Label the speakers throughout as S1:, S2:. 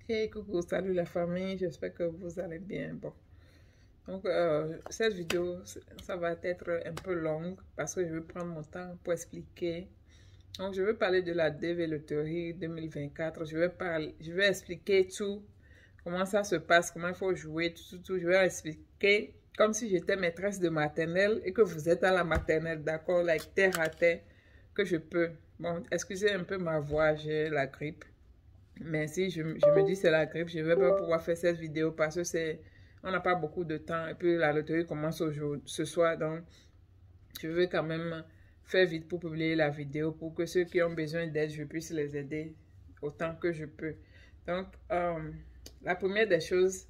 S1: Hey, coucou, salut la famille, j'espère que vous allez bien. Bon, donc cette vidéo, ça va être un peu longue parce que je vais prendre mon temps pour expliquer. Donc, je vais parler de la DV Loterie 2024. Je vais expliquer tout, comment ça se passe, comment il faut jouer, tout. Je vais expliquer comme si j'étais maîtresse de maternelle et que vous êtes à la maternelle, d'accord, like terre à terre, que je peux. Bon, excusez un peu ma voix, j'ai la grippe. Mais si je me dis c'est la grippe, je ne vais pas pouvoir faire cette vidéo parce que on n'a pas beaucoup de temps. Et puis la loterie commence ce soir. Donc, je veux quand même faire vite pour publier la vidéo pour que ceux qui ont besoin d'aide, je puisse les aider autant que je peux. Donc, la première des choses,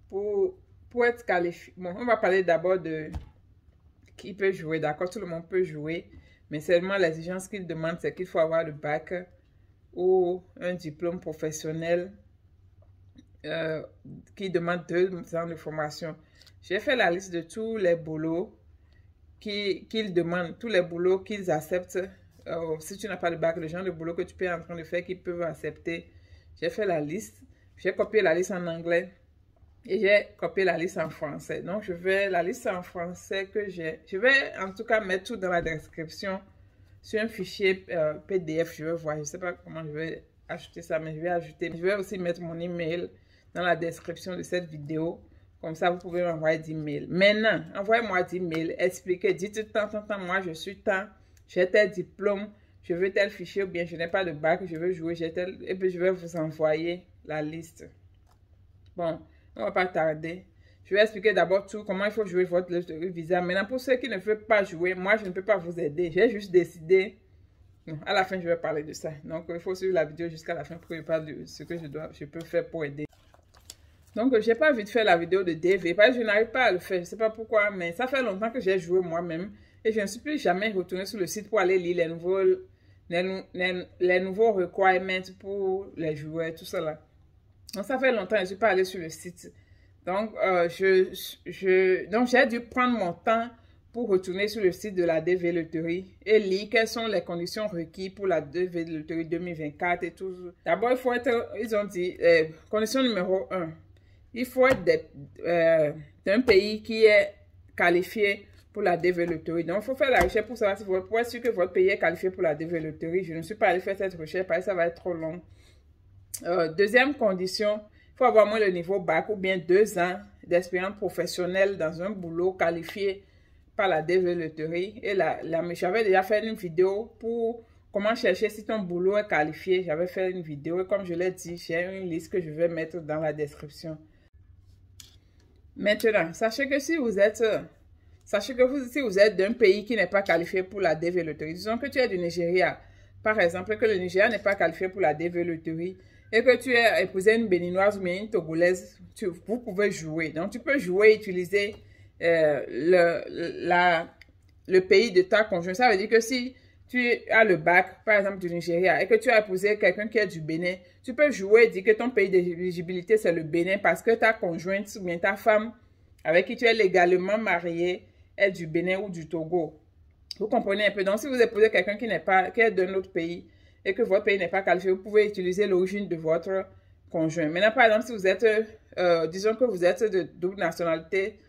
S1: pour être qualifié, bon, on va parler d'abord de qui peut jouer. D'accord, tout le monde peut jouer. Mais seulement l'exigence qu'il demande, c'est qu'il faut avoir le bac ou un diplôme professionnel qui demande 2 ans de formation. J'ai fait la liste de tous les boulots qu'ils demandent, tous les boulots qu'ils acceptent. Si tu n'as pas de bac, le genre de boulot que tu peux en train de faire qu'ils peuvent accepter. J'ai fait la liste. J'ai copié la liste en anglais et j'ai copié la liste en français. Donc, la liste en français que j'ai. Je vais en tout cas mettre tout dans la description sur un fichier PDF. Je vais voir. Je ne sais pas comment je vais ajouter ça, mais je vais ajouter. Je vais aussi mettre mon email dans la description de cette vidéo. Comme ça, vous pouvez m'envoyer 10 mails. Maintenant, envoyez-moi 10 mails. Expliquez. Dites tant, moi, je suis tant. J'ai tel diplôme. Je veux tel fichier ou bien je n'ai pas de bac. Je veux jouer. J'ai tel. Et puis, je vais vous envoyer la liste. Bon, on ne va pas tarder. Je vais expliquer d'abord tout, comment il faut jouer votre visa. Maintenant, pour ceux qui ne veulent pas jouer, moi, je ne peux pas vous aider. J'ai juste décidé. À la fin, je vais parler de ça. Donc, il faut suivre la vidéo jusqu'à la fin pour que je parle de ce que je peux faire pour aider. Donc, je n'ai pas envie de faire la vidéo de DV parce que je n'arrive pas à le faire. Je ne sais pas pourquoi, mais ça fait longtemps que j'ai joué moi-même. Et je ne suis plus jamais retournée sur le site pour aller lire les nouveaux requirements pour les joueurs, tout ça là. Donc, ça fait longtemps que je ne suis pas allée sur le site. Donc, j'ai dû prendre mon temps pour retourner sur le site de la DV Loterie et lire quelles sont les conditions requises pour la DV Loterie 2024 et tout. D'abord, il faut être, ils ont dit, condition numéro 1, il faut être d'un pays qui est qualifié pour la DV Loterie. Donc, il faut faire la recherche pour savoir si pour être sûr que votre pays est qualifié pour la DV Loterie. Je ne suis pas allée faire cette recherche parce que ça va être trop long. Deuxième condition, il faut avoir moins le niveau bac ou bien 2 ans d'expérience professionnelle dans un boulot qualifié par la DV Loterie. Et j'avais déjà fait une vidéo pour comment chercher si ton boulot est qualifié. J'avais fait une vidéo et comme je l'ai dit, j'ai une liste que je vais mettre dans la description. Maintenant, sachez que si vous êtes d'un pays qui n'est pas qualifié pour la DV Loterie, disons que tu es du Nigeria, par exemple, que le Nigeria n'est pas qualifié pour la DV Loterie et que tu es épousé une béninoise ou une togolaise, vous pouvez jouer. Donc, tu peux jouer et utiliser le pays de ta conjointe. Ça veut dire que si tu as le bac, par exemple, du Nigeria et que tu as épousé quelqu'un qui est du Bénin, tu peux jouer et dire que ton pays d'éligibilité, c'est le Bénin parce que ta conjointe ou bien ta femme avec qui tu es légalement marié est du Bénin ou du Togo. Vous comprenez un peu? Donc, si vous épousez quelqu'un qui est d'un autre pays et que votre pays n'est pas qualifié, vous pouvez utiliser l'origine de votre conjoint. Maintenant, par exemple, si vous êtes, disons que vous êtes de double nationalité,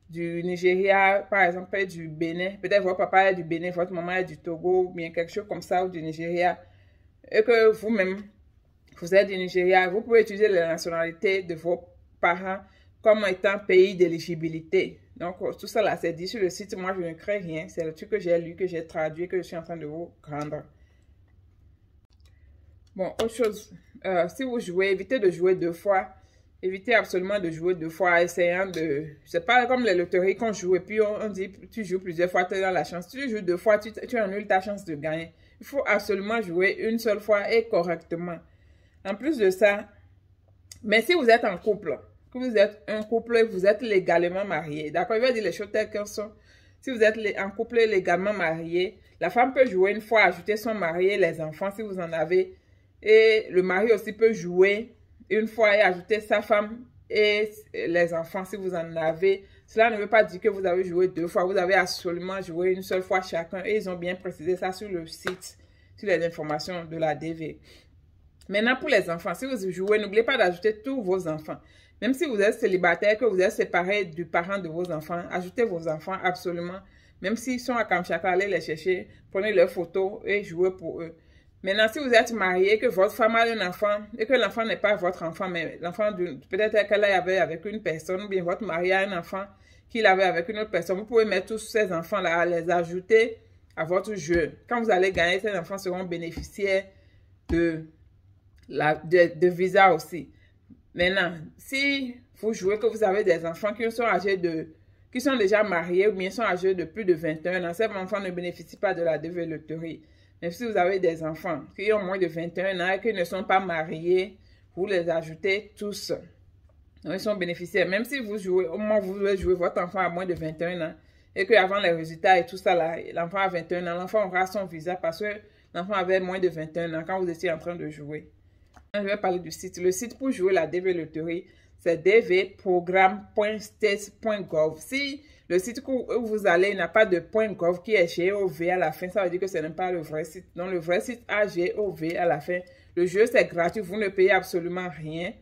S1: du Nigeria, par exemple, du Bénin, peut-être votre papa est du Bénin, votre maman est du Togo, ou bien quelque chose comme ça, ou du Nigeria, et que vous-même, vous êtes du Nigeria, vous pouvez utiliser la nationalité de vos parents comme étant pays d'éligibilité. Donc, tout ça là, c'est dit sur le site. Moi, je ne crée rien. C'est le truc que j'ai lu, que j'ai traduit, que je suis en train de vous rendre. Bon, autre chose. Si vous jouez, évitez de jouer 2 fois. Évitez absolument de jouer 2 fois, essayant de... C'est pas comme les loteries qu'on joue et puis on dit tu joues plusieurs fois, tu as la chance. Si tu joues 2 fois, tu annules ta chance de gagner. Il faut absolument jouer une seule fois et correctement. En plus de ça, mais si vous êtes en couple, que vous êtes un couple, vous êtes légalement marié, d'accord, il va dire les choses telles qu'elles sont. Si vous êtes en couple légalement marié, la femme peut jouer une fois, ajouter son mari et les enfants si vous en avez. Et le mari aussi peut jouer une fois et ajouter sa femme et les enfants si vous en avez. Cela ne veut pas dire que vous avez joué 2 fois. Vous avez absolument joué une seule fois chacun. Et ils ont bien précisé ça sur le site, sur les informations de la DV. Maintenant, pour les enfants, si vous jouez, n'oubliez pas d'ajouter tous vos enfants. Même si vous êtes célibataire, que vous êtes séparé du parent de vos enfants, ajoutez vos enfants absolument. Même s'ils sont à Kamchatka, allez les chercher, prenez leurs photos et jouez pour eux. Maintenant, si vous êtes marié, que votre femme a un enfant et que l'enfant n'est pas votre enfant, mais l'enfant, peut-être qu'elle avait avec une personne, ou bien votre mari a un enfant qu'il avait avec une autre personne, vous pouvez mettre tous ces enfants-là, les ajouter à votre jeu. Quand vous allez gagner, ces enfants seront bénéficiaires de visa aussi. Maintenant, si vous jouez que vous avez des enfants qui sont qui sont déjà mariés ou bien sont âgés de plus de 21 ans, ces enfants ne bénéficient pas de la DV loterie. Mais si vous avez des enfants qui ont moins de 21 ans et qui ne sont pas mariés, vous les ajoutez tous. Donc, ils sont bénéficiaires. Même si vous jouez, au moment où vous voulez jouer votre enfant à moins de 21 ans et qu'avant les résultats et tout ça, l'enfant a 21 ans, l'enfant aura son visa parce que l'enfant avait moins de 21 ans quand vous étiez en train de jouer. Je vais parler du site. Le site pour jouer la DV loterie, c'est dvprogramme.states.gov. Si le site où vous allez n'a pas de .gov qui est GOV à la fin, ça veut dire que ce n'est pas le vrai site. Donc, le vrai site a GOV à la fin. Le jeu, c'est gratuit. Vous ne payez absolument rien.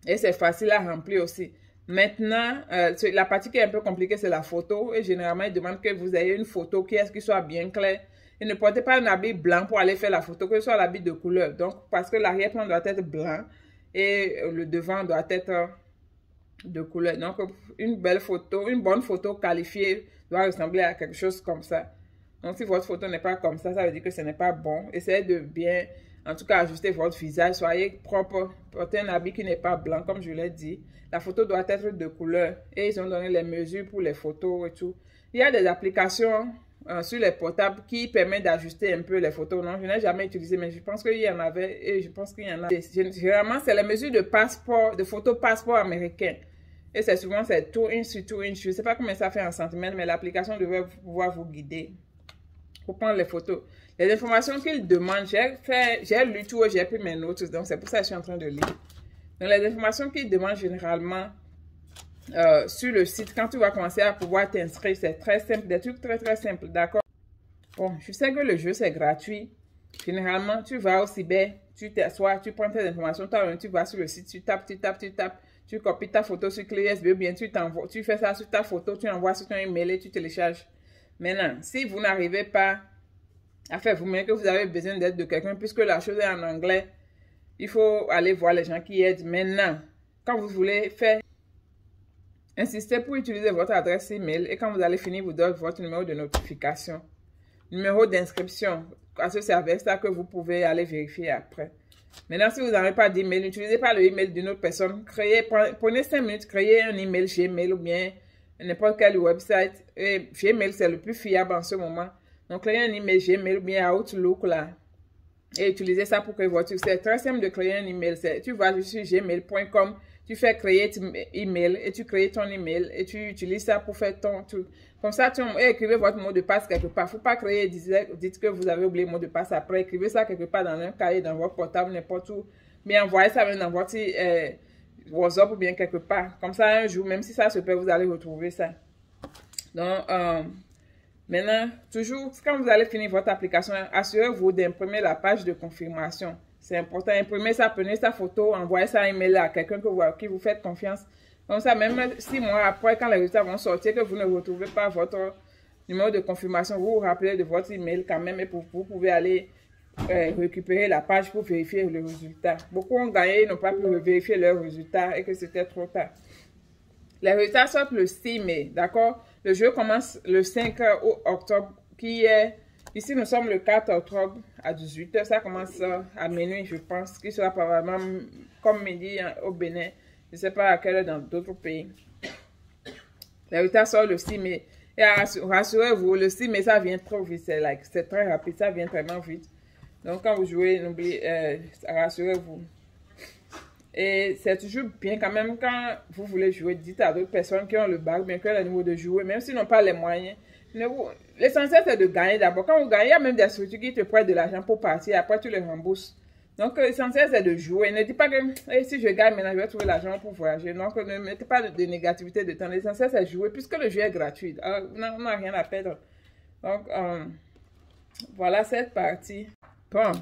S1: Et c'est facile à remplir aussi. Maintenant, la partie qui est un peu compliquée, c'est la photo. Et généralement, ils demandent que vous ayez une photo qui soit bien claire. Et ne portez pas un habit blanc pour aller faire la photo, que ce soit l'habit de couleur. Donc, parce que l'arrière-plan doit être blanc et le devant doit être de couleur. Donc, une belle photo, une bonne photo qualifiée doit ressembler à quelque chose comme ça. Donc, si votre photo n'est pas comme ça veut dire que ce n'est pas bon. Essayez de bien, en tout cas, ajuster votre visage. Soyez propre, portez un habit qui n'est pas blanc, comme je l'ai dit. La photo doit être de couleur. Et ils ont donné les mesures pour les photos et tout. Il y a des applications sur les portables qui permettent d'ajuster un peu les photos. Non, je n'ai jamais utilisé, mais je pense qu'il y en avait et je pense qu'il y en a. Généralement, c'est les mesures de passeport, de photos passeport américain. Et c'est souvent 2 inches sur 2 inches. Je ne sais pas combien ça fait en centimètres, mais l'application devrait pouvoir vous guider pour prendre les photos. Les informations qu'ils demandent, j'ai lu tout et j'ai pris mes notes, donc c'est pour ça que je suis en train de lire. Donc les informations qu'ils demandent généralement sur le site, quand tu vas commencer à pouvoir t'inscrire, c'est très simple, des trucs très très simples, d'accord? Bon, je sais que le jeu c'est gratuit. Généralement, tu vas au cyber, tu t'assois, tu prends tes informations, tu vas sur le site, tu tapes, tu copies ta photo sur clé USB, ou bien tu fais ça sur ta photo, tu envoies sur ton email et tu télécharges. Maintenant, si vous n'arrivez pas à faire vous-même, que vous avez besoin d'aide de quelqu'un, puisque la chose est en anglais, il faut aller voir les gens qui aident. Maintenant, quand vous voulez faire, insistez pour utiliser votre adresse email et quand vous allez finir, vous donnez votre numéro de notification, numéro d'inscription. C'est avec ça que vous pouvez aller vérifier après. Maintenant, si vous n'avez pas d'email, n'utilisez pas le email d'une autre personne. Prenez 5 minutes, créez un email Gmail ou bien n'importe quel website. Et Gmail, c'est le plus fiable en ce moment. Donc, créez un email Gmail ou bien Outlook là. Et utilisez ça pour créer votre... C'est très simple de créer un email. Tu vas sur gmail.com, tu fais créer ton email et tu crées ton email et tu utilises ça pour faire ton truc. Comme ça, écrivez votre mot de passe quelque part. Il ne faut pas créer, dites que vous avez oublié le mot de passe après. Écrivez ça quelque part dans un cahier, dans votre portable, n'importe où. Mais envoyez ça même dans votre WhatsApp ou bien quelque part. Comme ça, un jour, même si ça se perd, vous allez retrouver ça. Donc, maintenant, toujours, quand vous allez finir votre application, assurez-vous d'imprimer la page de confirmation. C'est important. Imprimez ça, prenez sa photo, envoyez ça un email à quelqu'un qui vous fait confiance. Comme ça, même 6 mois après, quand les résultats vont sortir, que vous ne retrouvez pas votre numéro de confirmation, vous vous rappelez de votre email quand même et vous pouvez aller récupérer la page pour vérifier le résultat. Beaucoup ont gagné, n'ont pas pu vérifier leurs résultats et que c'était trop tard. Les résultats sortent le 6 mai, d'accord? Le jeu commence le 5 octobre, qui est... Ici, nous sommes le 4 octobre à 18 h. Ça commence à minuit, je pense, qui sera probablement comme midi au Bénin. Je ne sais pas à quelle heure dans d'autres pays. Les résultats sortent le 6 mai. Et rassurez-vous, le 6 mai, ça vient trop vite. C'est très rapide, ça vient vraiment vite. Donc, quand vous jouez, n'oubliez, rassurez-vous. Et c'est toujours bien quand même quand vous voulez jouer, dites à d'autres personnes qui ont le bac, bien que le niveau de jouer, même s'ils n'ont pas les moyens. L'essentiel c'est de gagner d'abord. Quand vous gagnez, il y a même des structures qui te prêtent de l'argent pour partir, après tu les rembourses. Donc l'essentiel c'est de jouer. Ne dites pas que si je gagne maintenant je vais trouver l'argent pour voyager. Donc ne mettez pas de négativité de temps. L'essentiel c'est de jouer puisque le jeu est gratuit. On n'a rien à perdre. Donc voilà cette partie. Bon.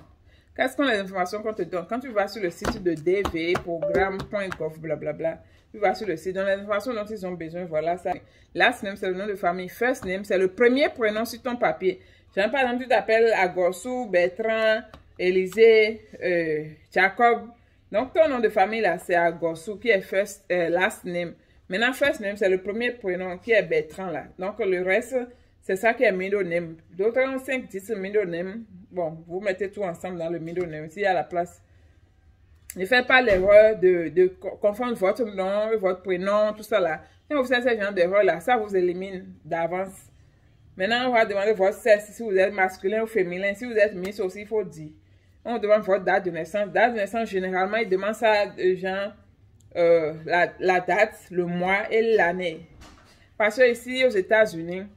S1: Quelles sont les informations qu'on te donne? Quand tu vas sur le site de DV, programme.gov, blablabla, tu vas sur le site, dans les informations dont ils ont besoin, voilà ça. Last name, c'est le nom de famille. First name, c'est le premier prénom sur ton papier. Genre, par exemple, tu t'appelles Agorsou, Bertrand, Élisée, Jacob. Donc, ton nom de famille, là, c'est Agorsou, qui est last name. Maintenant, first name, c'est le premier prénom, qui est Bertrand, là. Donc, le reste, c'est ça qui est middle name. D'autres ont 5-10 middle name. Bon, vous mettez tout ensemble dans le middle name, s'il y a la place. Ne faites pas l'erreur de confondre votre nom, votre prénom, tout ça là. Quand vous faites ce genre d'erreur là, ça vous élimine d'avance. Maintenant, on va demander votre sexe, si vous êtes masculin ou féminin. Si vous êtes miss aussi, il faut dire. On demande votre date de naissance. Date de naissance, généralement, ils demandent ça de genre la date, le mois et l'année. Parce que ici, aux États-Unis,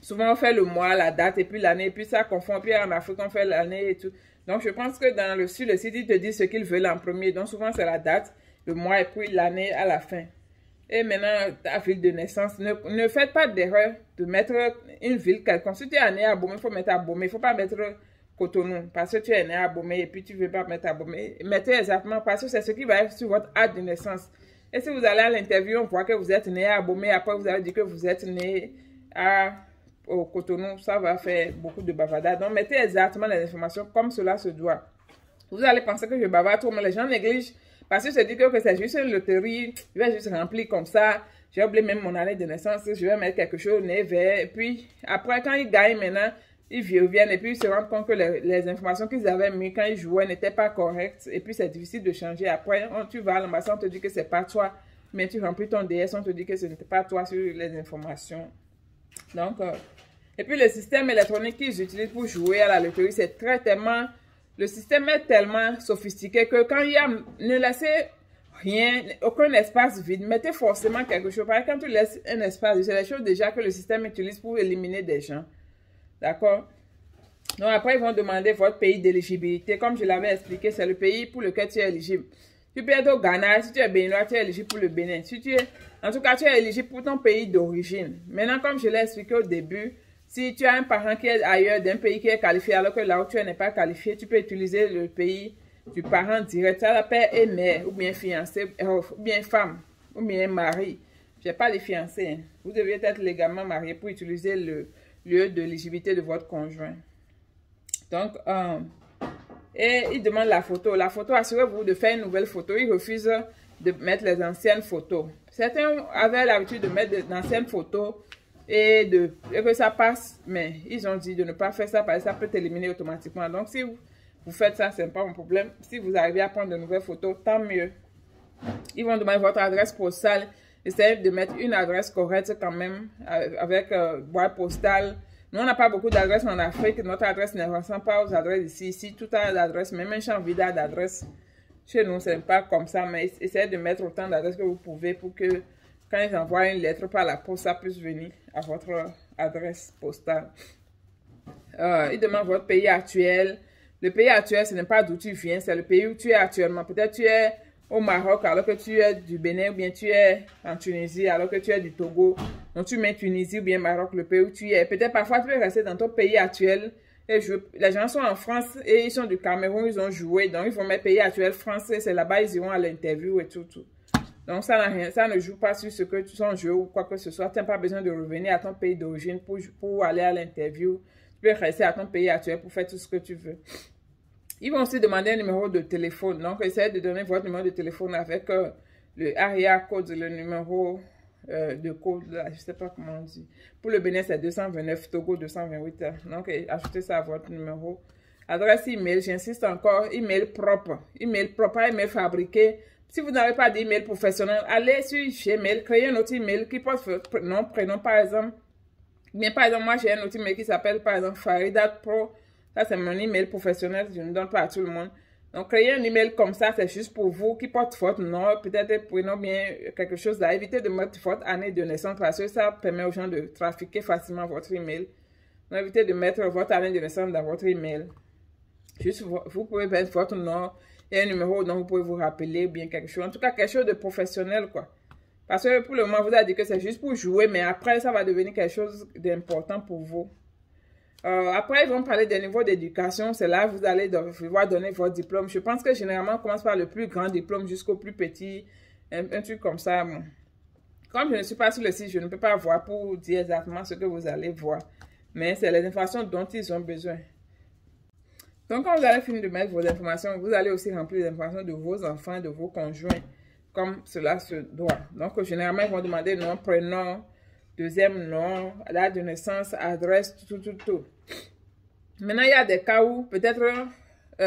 S1: souvent on fait le mois, la date et puis l'année. Et puis ça confond. Puis en Afrique, on fait l'année et tout. Donc, je pense que sur le site, ils te disent ce qu'ils veulent en premier. Donc, souvent, c'est la date, le mois et puis l'année à la fin. Et maintenant, ta ville de naissance. Ne faites pas d'erreur de mettre une ville quelconque. Si tu es né à Abomey, il faut mettre Abomey. Il ne faut pas mettre Cotonou. Parce que tu es né à Abomey et puis tu ne veux pas mettre Abomey. Mettez exactement parce que c'est ce qui va être sur votre acte de naissance. Et si vous allez à l'interview, on voit que vous êtes né à Abomey. Après, vous allez dire que vous êtes né au Cotonou, ça va faire beaucoup de bavardage. Donc, mettez exactement les informations comme cela se doit. Vous allez penser que je bavarde trop, mais les gens négligent parce que se disent que c'est juste une loterie, je vais juste remplir comme ça, j'ai oublié même mon année de naissance, je vais mettre quelque chose, nez vert, et puis après, quand ils gagnent maintenant, ils reviennent et puis ils se rendent compte que les informations qu'ils avaient mis quand ils jouaient n'étaient pas correctes, et puis c'est difficile de changer. Après, tu vas à l'ambassade, on te dit que c'est pas toi, mais tu remplis ton DS, on te dit que ce n'était pas toi sur les informations. Donc, et puis le système électronique qu'ils utilisent pour jouer à la loterie, c'est tellement... Le système est tellement sophistiqué que quand il y a... Ne laissez rien, aucun espace vide. Mettez forcément quelque chose. Par exemple, quand tu laisses un espace vide, c'est les choses déjà que le système utilise pour éliminer des gens. D'accord? Donc après, ils vont demander votre pays d'éligibilité. Comme je l'avais expliqué, c'est le pays pour lequel tu es éligible. Tu peux être au Ghana, si tu es béninois, tu es éligible pour le Bénin. Si tu es... En tout cas, tu es éligible pour ton pays d'origine. Maintenant, comme je l'ai expliqué au début, si tu as un parent qui est ailleurs d'un pays qui est qualifié, alors que là où tu n'es pas qualifié, tu peux utiliser le pays du parent direct. Ça la père et mère, ou bien fiancé, ou bien femme, ou bien mari. Je n'ai pas les fiancés. Hein. Vous devez être légalement marié pour utiliser le lieu de l'éligibilité de votre conjoint. Donc, et il demande la photo. La photo, assurez-vous de faire une nouvelle photo. Il refuse de mettre les anciennes photos. Certains avaient l'habitude de mettre d'anciennes photos et que ça passe, mais ils ont dit de ne pas faire ça parce que ça peut t'éliminer automatiquement. Donc, si vous faites ça, ce n'est pas un problème. Si vous arrivez à prendre de nouvelles photos, tant mieux. Ils vont demander votre adresse postale. Essayez de mettre une adresse correcte quand même, avec boîte postale. Nous, on n'a pas beaucoup d'adresses en Afrique. Notre adresse ne ressemble pas aux adresses ici. Ici, tout a d'adresses, même un champ vide d'adresses. Chez nous, ce n'est pas comme ça, mais essayez de mettre autant d'adresses que vous pouvez pour que quand ils envoient une lettre par la poste, ça puisse venir à votre adresse postale. Ils demandent votre pays actuel. Le pays actuel, ce n'est pas d'où tu viens, c'est le pays où tu es actuellement. Peut-être tu es au Maroc alors que tu es du Bénin, ou bien tu es en Tunisie alors que tu es du Togo. Donc tu mets Tunisie ou bien Maroc, le pays où tu es. Peut-être parfois tu peux rester dans ton pays actuel et jouer. Les gens sont en France et ils sont du Cameroun, ils ont joué. Donc ils vont mettre pays actuel français, c'est là-bas ils iront à l'interview et tout. Donc ça n'a rien, ça ne joue pas sur ce que tu sens jouer ou quoi que ce soit. Tu n'as pas besoin de revenir à ton pays d'origine pour aller à l'interview. Tu peux rester à ton pays actuel pour faire tout ce que tu veux. Ils vont aussi demander un numéro de téléphone. Donc, essayez de donner votre numéro de téléphone avec le area code, le numéro de code, là, je ne sais pas comment on dit. Pour le Bénin, c'est 229, Togo 228. Donc, ajoutez ça à votre numéro. Adresse email, j'insiste encore, email propre. Email propre, pas email fabriqué. Si vous n'avez pas d'email professionnel, allez sur Gmail, créez un autre email qui porte votre nom, prénom, par exemple. Bien, par exemple, moi, j'ai un autre email qui s'appelle, par exemple, Farida Pro. Ça, c'est mon email professionnel, je ne donne pas à tout le monde. Donc, créer un email comme ça, c'est juste pour vous, qui porte votre nom, peut-être prénom, bien quelque chose là. Évitez de mettre votre année de naissance parce que ça permet aux gens de trafiquer facilement votre email. Donc, évitez de mettre votre année de naissance dans votre email. Juste, vous pouvez mettre votre nom et un numéro dont vous pouvez vous rappeler, bien quelque chose. En tout cas, quelque chose de professionnel, quoi. Parce que pour le moment, vous avez dit que c'est juste pour jouer, mais après, ça va devenir quelque chose d'important pour vous. Après, ils vont parler des niveaux d'éducation. C'est là que vous allez devoir donner votre diplôme. Je pense que généralement, on commence par le plus grand diplôme jusqu'au plus petit. Un truc comme ça. Bon. Comme je ne suis pas sur le site, je ne peux pas voir pour dire exactement ce que vous allez voir. Mais c'est les informations dont ils ont besoin. Donc, quand vous allez finir de mettre vos informations, vous allez aussi remplir les informations de vos enfants, de vos conjoints, comme cela se doit. Donc, généralement, ils vont demander nom, prénom, deuxième nom, date de naissance, adresse, tout. Maintenant, il y a des cas où peut-être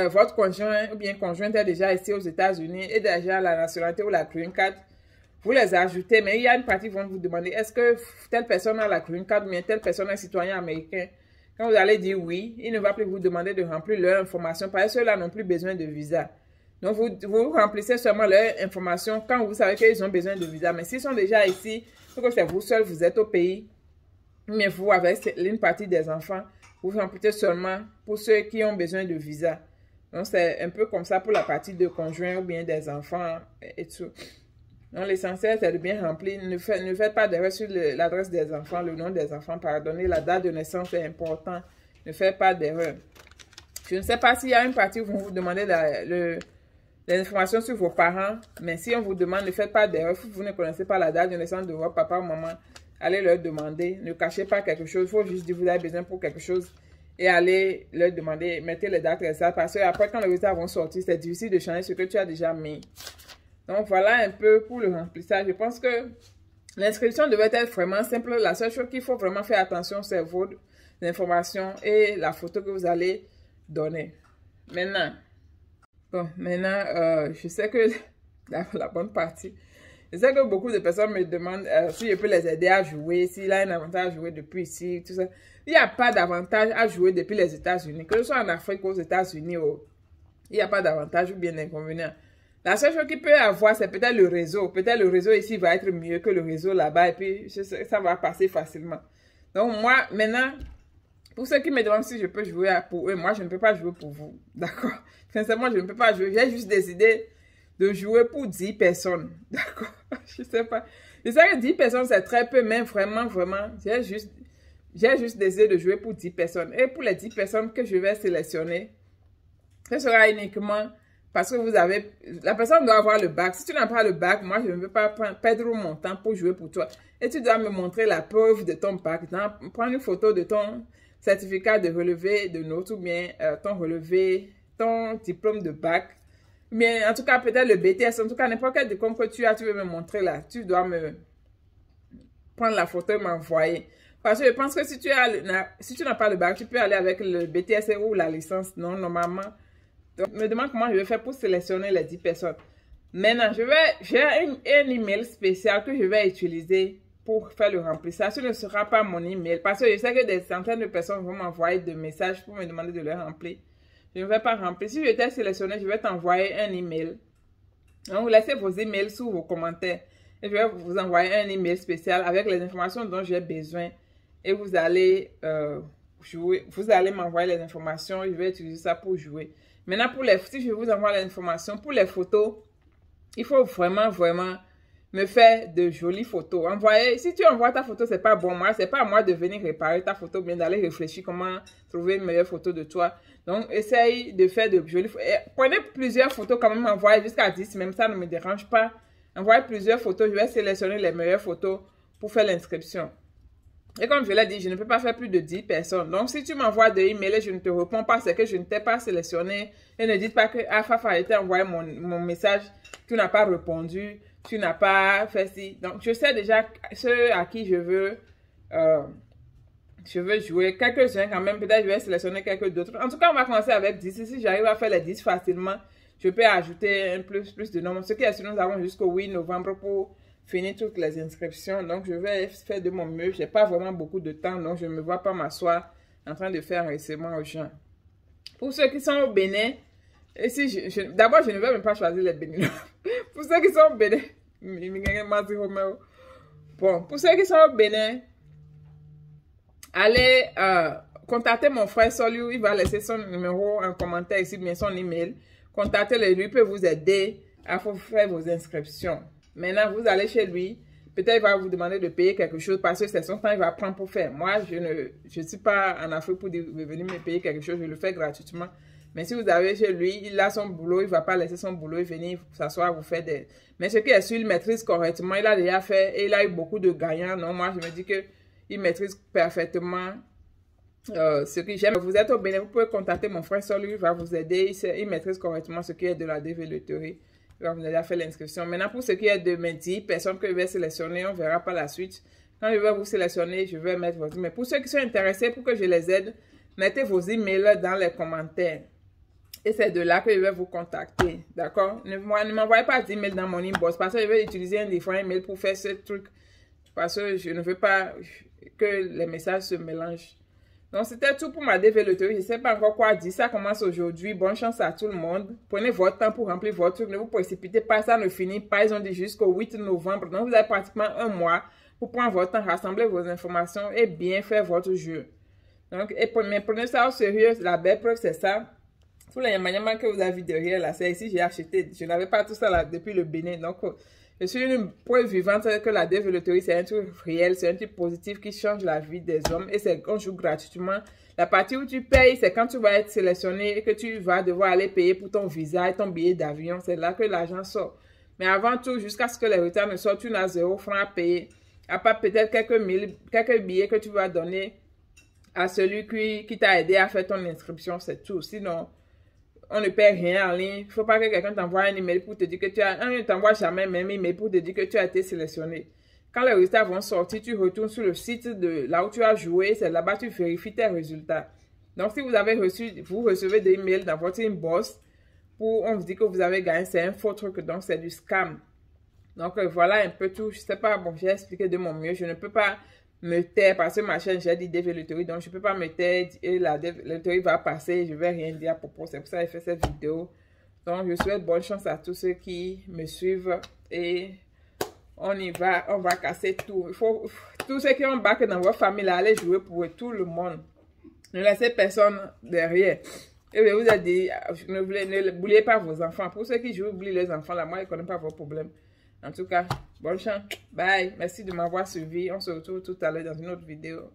S1: votre conjoint ou bien conjointe est déjà ici aux États-Unis et déjà la nationalité ou la green card. Vous les ajoutez, mais il y a une partie qui vont vous demander est-ce que telle personne a la green card ou bien telle personne est citoyen américain. Quand vous allez dire oui, il ne va plus vous demander de remplir leur information parce que ceux-là n'ont plus besoin de visa. Donc, vous remplissez seulement leur information quand vous savez qu'ils ont besoin de visa. Mais s'ils sont déjà ici, que c'est vous seul, vous êtes au pays, mais vous, avec une partie des enfants, vous remplissez seulement pour ceux qui ont besoin de visa. Donc, c'est un peu comme ça pour la partie de conjoint ou bien des enfants et tout. Donc, l'essentiel, c'est de bien remplir. Ne faites pas d'erreur sur l'adresse des enfants, le nom des enfants, pardonnez. La date de naissance est important. Ne faites pas d'erreur. Je ne sais pas s'il y a une partie où vous demandez les informations sur vos parents, mais si on vous demande, ne faites pas d'erreur. Vous ne connaissez pas la date de naissance de votre papa ou maman, allez leur demander. Ne cachez pas quelque chose. Il faut juste dire que vous avez besoin pour quelque chose et allez leur demander. Mettez les dates exactes parce que après, quand les résultats vont sortir, c'est difficile de changer ce que tu as déjà mis. Donc, voilà un peu pour le remplissage. Je pense que l'inscription devait être vraiment simple. La seule chose qu'il faut vraiment faire attention, c'est vos informations et la photo que vous allez donner. Maintenant, je sais que la bonne partie, je sais que beaucoup de personnes me demandent si je peux les aider à jouer, s'il a un avantage à jouer depuis ici, tout ça. Il n'y a pas d'avantage à jouer depuis les États-Unis. Que ce soit en Afrique ou aux États-Unis, il n'y a pas d'avantage ou bien d'inconvénient. La seule chose qu'il peut avoir, c'est peut-être le réseau. Peut-être le réseau ici va être mieux que le réseau là-bas et puis ça va passer facilement. Donc moi, maintenant, pour ceux qui me demandent si je peux jouer pour eux, moi je ne peux pas jouer pour vous. D'accord? Sincèrement, je ne peux pas jouer. J'ai juste décidé de jouer pour 10 personnes. D'accord? Je sais pas. Je sais que 10 personnes, c'est très peu, mais vraiment, j'ai juste décidé de jouer pour 10 personnes. Et pour les 10 personnes que je vais sélectionner, ce sera uniquement parce que vous avez... La personne doit avoir le bac. Si tu n'as pas le bac, moi, je ne veux pas perdre mon temps pour jouer pour toi. Et tu dois me montrer la preuve de ton bac. Prendre une photo de ton certificat de relevé de notes ou bien ton diplôme de bac. Mais en tout cas, peut-être le BTS. En tout cas, n'importe quel diplôme que tu as, tu veux me montrer là. Tu dois me prendre la photo et m'envoyer. Parce que je pense que si tu n'as pas le bac, tu peux aller avec le BTS ou la licence. Non, normalement... Donc, je me demande comment je vais faire pour sélectionner les 10 personnes. Maintenant, j'ai un email spécial que je vais utiliser pour faire le remplissage. Ce ne sera pas mon email parce que je sais que des centaines de personnes vont m'envoyer des messages pour me demander de le remplir. Je ne vais pas remplir. Si je t'ai sélectionné, je vais t'envoyer un email. Donc, vous laissez vos emails sous vos commentaires. Et je vais vous envoyer un email spécial avec les informations dont j'ai besoin. Et vous allez jouer. Vous allez m'envoyer les informations. Je vais utiliser ça pour jouer. Maintenant, si je vous envoie l'information, pour les photos, il faut vraiment me faire de jolies photos. Si tu envoies ta photo, c'est pas bon. C'est pas à moi de venir réparer ta photo, bien d'aller réfléchir comment trouver une meilleure photo de toi. Donc, essaye de faire de jolies photos. Prenez plusieurs photos quand même, envoyez jusqu'à 10, même ça ne me dérange pas. Envoyez plusieurs photos, je vais sélectionner les meilleures photos pour faire l'inscription. Et comme je l'ai dit, je ne peux pas faire plus de 10 personnes. Donc, si tu m'envoies des emails et je ne te réponds pas, c'est que je ne t'ai pas sélectionné. Et ne dites pas que, ah, Fafa, je t'ai envoyé mon message, tu n'as pas répondu, tu n'as pas fait ci. Donc, je sais déjà ceux à qui je veux jouer. Quelques-uns quand même, peut-être je vais sélectionner quelques d'autres. En tout cas, on va commencer avec 10. Si j'arrive à faire les 10 facilement, je peux ajouter un plus de nombre. Ce qui est sûr, nous avons jusqu'au 8 novembre pour finir toutes les inscriptions. Donc, je vais faire de mon mieux. Je n'ai pas vraiment beaucoup de temps, donc je ne me vois pas m'asseoir en train de faire un renseignement aux gens. Pour ceux qui sont au Bénin, d'abord, je ne vais même pas choisir les Béninois. Pour ceux qui sont au Bénin, bon, pour ceux qui sont au Bénin, allez contacter mon frère Soliu. Il va laisser son numéro en commentaire ici, bien son email. Contactez-le, lui peut vous aider à faire vos inscriptions. Maintenant, vous allez chez lui, Peut-être il va vous demander de payer quelque chose parce que c'est son temps, il va prendre pour faire. Moi, je ne suis pas en Afrique pour venir me payer quelque chose, je le fais gratuitement. Mais si vous avez chez lui, il a son boulot, il ne va pas laisser son boulot et venir s'asseoir, vous faire des... Mais ce qui est sûr, il maîtrise correctement, il a déjà fait et il a eu beaucoup de gagnants. Non, moi, je me dis qu'il maîtrise parfaitement ce que j'aime. Vous êtes au Bénin, vous pouvez contacter mon frère Sol, il va vous aider. Il maîtrise correctement ce qui est de la développerie. Il va vous aider à faire l'inscription. Maintenant, pour ce qui est de mes 10 personnes que je vais sélectionner, on verra par la suite. Quand je vais vous sélectionner, je vais mettre votre email. Pour ceux qui sont intéressés pour que je les aide, mettez vos emails dans les commentaires. Et c'est de là que je vais vous contacter. D'accord? Ne m'envoyez pas d'email dans mon inbox parce que je vais utiliser un différent email pour faire ce truc. Parce que je ne veux pas que les messages se mélangent. Donc, c'était tout pour ma développerie. Je ne sais pas encore quoi dire. Ça commence aujourd'hui. Bonne chance à tout le monde. Prenez votre temps pour remplir votre truc. Ne vous précipitez pas. Ça ne finit pas. Ils ont dit jusqu'au 8 novembre. Donc, vous avez pratiquement un mois pour prendre votre temps, rassembler vos informations et bien faire votre jeu. Donc, prenez ça au sérieux. La belle preuve, c'est ça. Tous les yama que vous avez vu derrière là, c'est ici j'ai acheté. Je n'avais pas tout ça là depuis le Bénin. Donc, je suis une preuve vivante que la développerie, c'est un truc réel, c'est un truc positif qui change la vie des hommes et c'est qu'on joue gratuitement. La partie où tu payes, c'est quand tu vas être sélectionné et que tu vas devoir aller payer pour ton visa et ton billet d'avion. C'est là que l'argent sort. Mais avant tout, jusqu'à ce que les retards ne sortent, tu n'as 0 franc à payer. À part peut-être quelques billets que tu vas donner à celui qui t'a aidé à faire ton inscription, c'est tout. Sinon, on ne paie rien en ligne. Il ne faut pas que quelqu'un t'envoie un email pour te dire que tu as... On ne t'envoie jamais même email pour te dire que tu as été sélectionné. Quand les résultats vont sortir, tu retournes sur le site de là où tu as joué. C'est là-bas que tu vérifies tes résultats. Donc, si vous recevez des emails dans votre inbox pour on vous dit que vous avez gagné, c'est un faux truc. Donc, c'est du scam. Donc, voilà un peu tout. Je ne sais pas, bon, j'ai expliqué de mon mieux. Je ne peux pas me taire parce que ma chaîne, j'ai dit développerie, donc je ne peux pas me taire et la développerie va passer, je ne vais rien dire à propos, c'est pour ça que j'ai fait cette vidéo. Donc je souhaite bonne chance à tous ceux qui me suivent et on y va, on va casser tout. Il faut, tous ceux qui ont bac dans votre famille, allez jouer pour tout le monde. Ne laissez personne derrière. Et je vous ai dit, n'oubliez pas vos enfants. Pour ceux qui jouent, oubliez les enfants, là, moi, je ne connais pas vos problèmes. En tout cas, bonne chance. Bye. Merci de m'avoir suivi. On se retrouve tout à l'heure dans une autre vidéo.